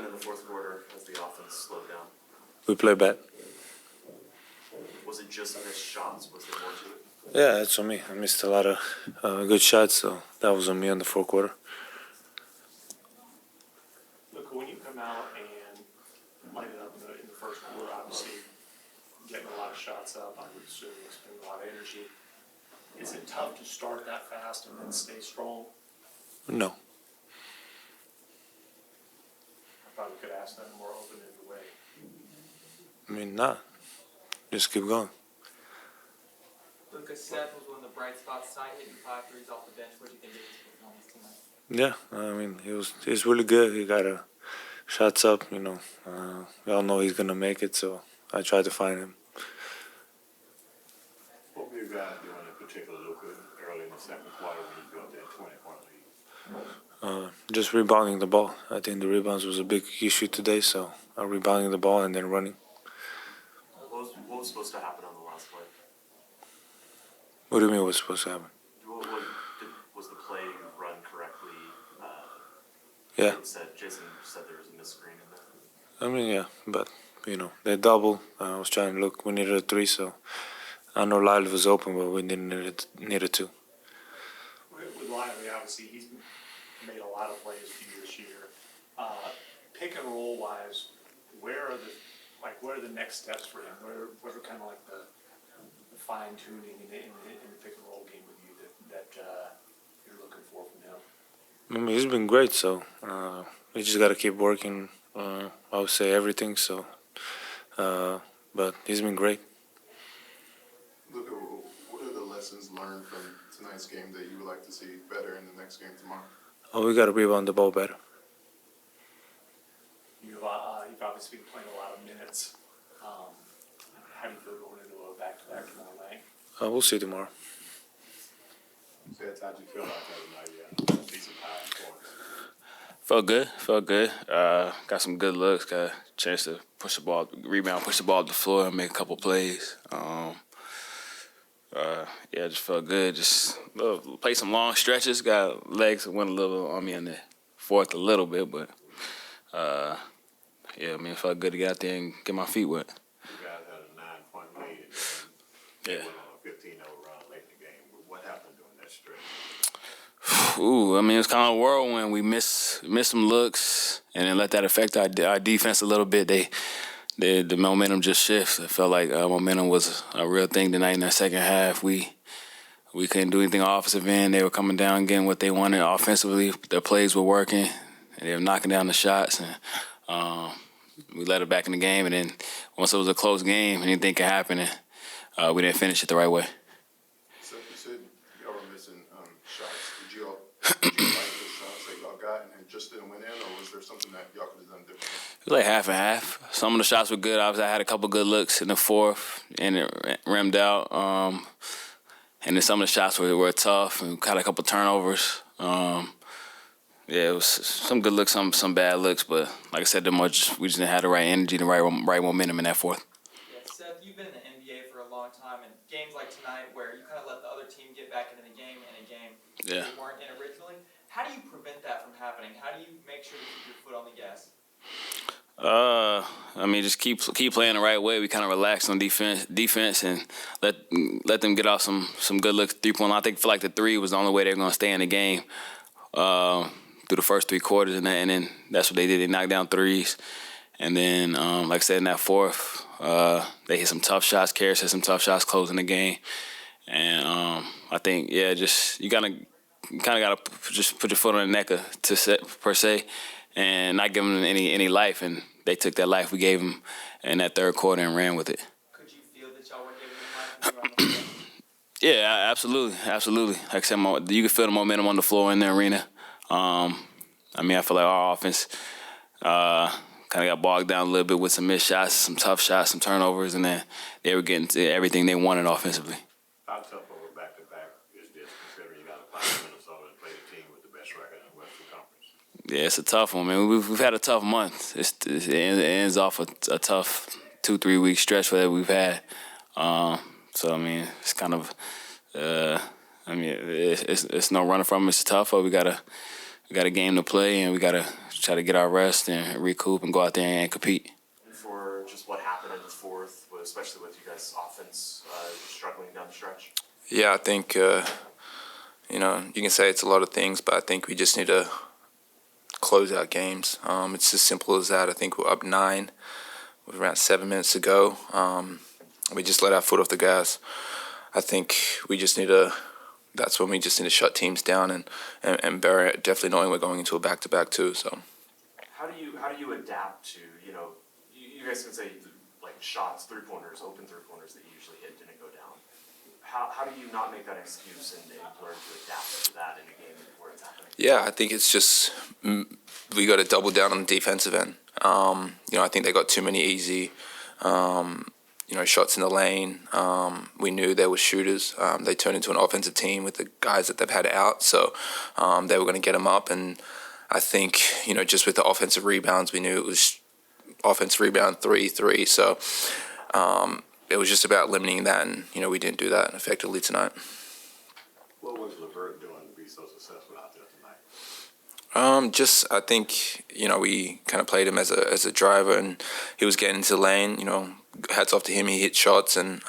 happened in the fourth quarter as the offense slowed down? We played bad. Was it just missed shots? Was there more to it? Yeah, that's on me. I missed a lot of good shots, so that was on me in the fourth quarter. Look, when you come out and light it up in the first quarter, obviously getting a lot of shots up, I would assume you spend a lot of energy. Is it tough to start that fast and then stay strong? No. I probably could ask that more open-ended way. I mean, nah. Just keep going. Luka, Seth was one of the bright spots tonight, hitting 5 threes off the bench. What do you think of his performance tonight? Yeah, I mean, he's really good. He got shots up, we all know he's going to make it, so I tried to find him. What were you guys doing in particular, Luka, early in the second quarter when you built that 20-point lead? Just rebounding the ball. I think the rebounds was a big issue today, so rebounding the ball and then running. What was supposed to happen on the last play? What do you mean what's supposed to happen? Was the play run correctly? Yeah. Jason said there was a missed screen in there. I mean, yeah, but, they doubled. I was trying to look. We needed a 3, so I know Lively was open, but we needed 2. With Lively, obviously, he's made a lot of plays for you this year. Pick and roll wise, what are the next steps for him? What are kind of like the fine tuning in the pick and roll game with you that you're looking for from him? I mean, he's been great, so we just got to keep working. I would say everything. So, but he's been great. Look, what are the lessons learned from tonight's game that you would like to see better in the next game tomorrow? Oh, we got to rebound the ball better. You've obviously been playing a lot of minutes. How do you feel going into a back-to-back tomorrow night? We'll see tomorrow. Seth, how'd you feel about that tonight? Decent high points. Felt good. Got some good looks. Got a chance to push the ball up the floor, and make a couple plays. Just felt good. Just play some long stretches. Got legs that went a little on me in the fourth a little bit, but it felt good to get out there and get my feet wet. You guys had a 9-point lead. Yeah. Went on a 15-0 run late in the game. What happened during that stretch? It was kind of a whirlwind. We missed some looks, and then let that affect our defense a little bit. The momentum just shifted. It felt like momentum was a real thing tonight in that second half. We couldn't do anything on offensive end. They were coming down, getting what they wanted offensively. Their plays were working, and they were knocking down the shots. And we let it back in the game. And then once it was a close game, anything could happen, and we didn't finish it the right way. So you said y'all were missing shots. Did you like the shots that y'all got and just didn't win in, or was there something that y'all could have done differently? It was like half and half. Some of the shots were good. Obviously, I had a couple good looks in the fourth, and it rimmed out. And then some of the shots were tough, and caught a couple turnovers. It was some good looks, some bad looks, but like I said, we just didn't have the right energy, the right momentum in that fourth. Yeah, Seth, you've been in the NBA for a long time, and games like tonight where you kind of let the other team get back into the game in a game you weren't in originally, how do you prevent that from happening? How do you make sure to keep your foot on the gas? Just keep playing the right way. We kind of relax on defense, and let them get off some good looks. 3-point line. I feel like the 3 was the only way they were going to stay in the game through the first 3 quarters, and then that's what they did. They knocked down 3s, and then like I said in that fourth, they hit some tough shots. Caris hit some tough shots closing the game, and I think you kind of got to just put your foot on the neck per se, and not give them any life. And they took that life we gave them in that third quarter and ran with it. Could you feel that y'all were giving them life when you were on the floor? Yeah, absolutely. Like I said, you can feel the momentum on the floor in the arena. I feel like our offense kind of got bogged down a little bit with some missed shots, some tough shots, some turnovers, and then they were getting to everything they wanted offensively. How tough of a back-to-back is this, considering you got to play Minnesota and play the team with the best record in the Western Conference? Yeah, it's a tough one, man. We've had a tough month. It ends off a tough 2-3 week stretch that we've had. It's kind of it's no running from it. It's tough, but we got a game to play, and we got to try to get our rest and recoup and go out there and compete. And for just what happened in the fourth, especially with you guys' offense struggling down the stretch? Yeah, I think, you can say it's a lot of things, but I think we just need to close out games. It's as simple as that. I think we're up 9 with around 7 minutes to go. We just let our foot off the gas. I think we just need to, that's when we just need to shut teams down and bury it, definitely knowing we're going into a back-to-back too. So How do you adapt to, you guys can say like shots, three-pointers, open three-pointers that you usually hit didn't go down. How do you not make that excuse and learn to adapt to that in a game where it's happening? yeah, I think it's just we got to double down on the defensive end. I think they got too many easy, shots in the lane. We knew they were shooters. They turned into an offensive team with the guys that they've had out, so they were going to get them up. And I think, just with the offensive rebounds, we knew it was offensive rebound 3-3. So it was just about limiting that, and we didn't do that effectively tonight. What was LeVert doing to be so successful out there tonight? I think we kind of played him as a driver, and he was getting into the lane. Hats off to him. He hit shots, and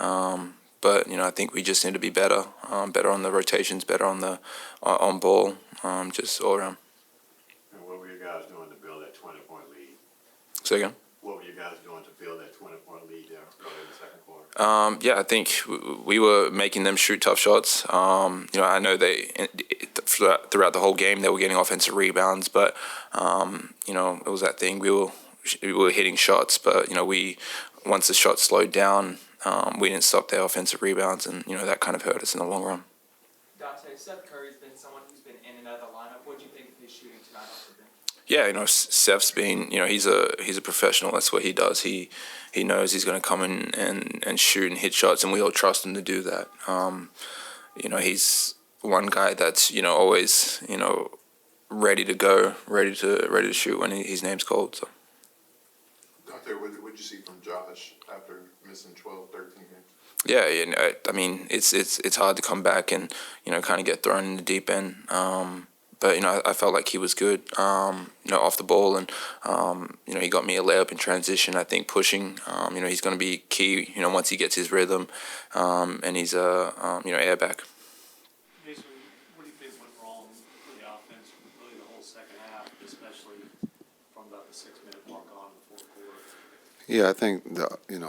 but I think we just need to be better, better on the rotations, better on the on ball, just all around. And what were you guys doing to build that 20-point lead? So again. What were you guys doing to build that 20-point lead there early in the second quarter? Yeah, I think we were making them shoot tough shots. I know throughout the whole game they were getting offensive rebounds, but it was that thing. We were hitting shots, but once the shots slowed down, we didn't stop their offensive rebounds, and that kind of hurt us in the long run. Dante, Seth Curry's been someone who's been in and out of the lineup. What do you think of his shooting tonight off the bench? Yeah, Seth's been, he's a professional. That's what he does. He knows he's going to come in and shoot and hit shots, and we all trust him to do that. He's one guy that's always ready to go, ready to shoot when his name's called. So. Dante, what did you see from Josh after missing 12, 13 games? Yeah, it's hard to come back and kind of get thrown in the deep end. But I felt like he was good, off the ball, and he got me a layup in transition. I think pushing, he's going to be key. Once he gets his rhythm, and he's airback. Jason, what do you think went wrong for the offense, really the whole second half, especially from about the 6-minute mark on in the fourth quarter? Yeah, I think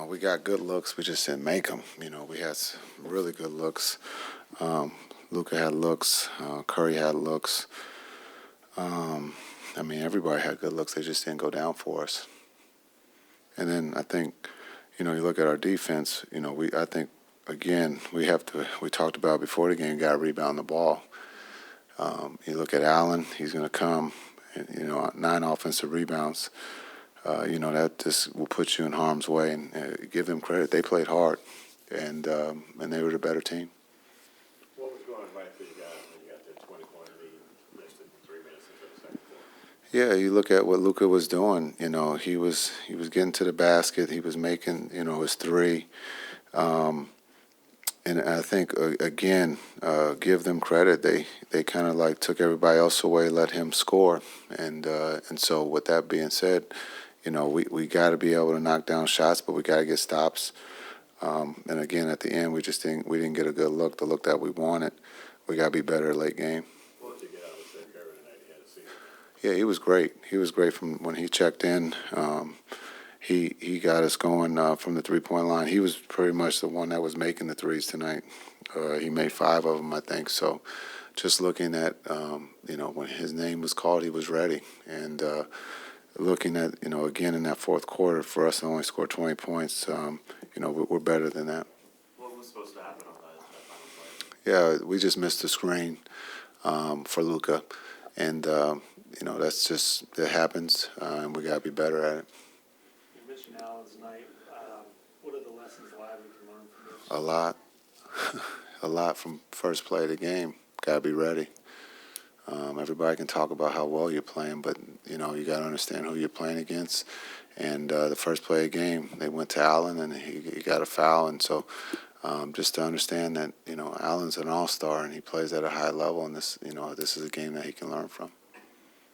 we got good looks. We just didn't make them. We had some really good looks. Luka had looks. Curry had looks. Everybody had good looks. They just didn't go down for us. And then I think, you look at our defense. I think again we talked about before the game. Got to rebound the ball. You look at Allen. He's going to come. And, 9 offensive rebounds. That just will put you in harm's way. And give them credit. They played hard, and they were the better team. What was going right for you guys when you got that 20-point lead less than 3 minutes into the second quarter? Yeah, you look at what Luka was doing. He was getting to the basket. He was making his three, and I think again, give them credit. They kind of like took everybody else away, let him score, and so with that being said, we got to be able to knock down shots, but we got to get stops. And again, at the end, we didn't get a good look, the look that we wanted. We got to be better late game. What did you get out of Seth Curry tonight? He had a season. Yeah, he was great. He was great from when he checked in. He got us going from the three-point line. He was pretty much the one that was making the threes tonight. He made 5 of them, I think. So just looking at, when his name was called, he was ready. And looking at, again in that fourth quarter, for us to only score 20 points, we're better than that. What was supposed to happen on that final play? Yeah, we just missed the screen for Luka. And, that's just, it happens, and we got to be better at it. You're missing Allen's night. What are the lessons we can learn from this? A lot. A lot from first play of the game. Got to be ready. Everybody can talk about how well you're playing, but, you got to understand who you're playing against. And the first play of the game, they went to Allen, and he got a foul. And so just to understand that, Allen's an all-star, and he plays at a high level, and this is a game that he can learn from.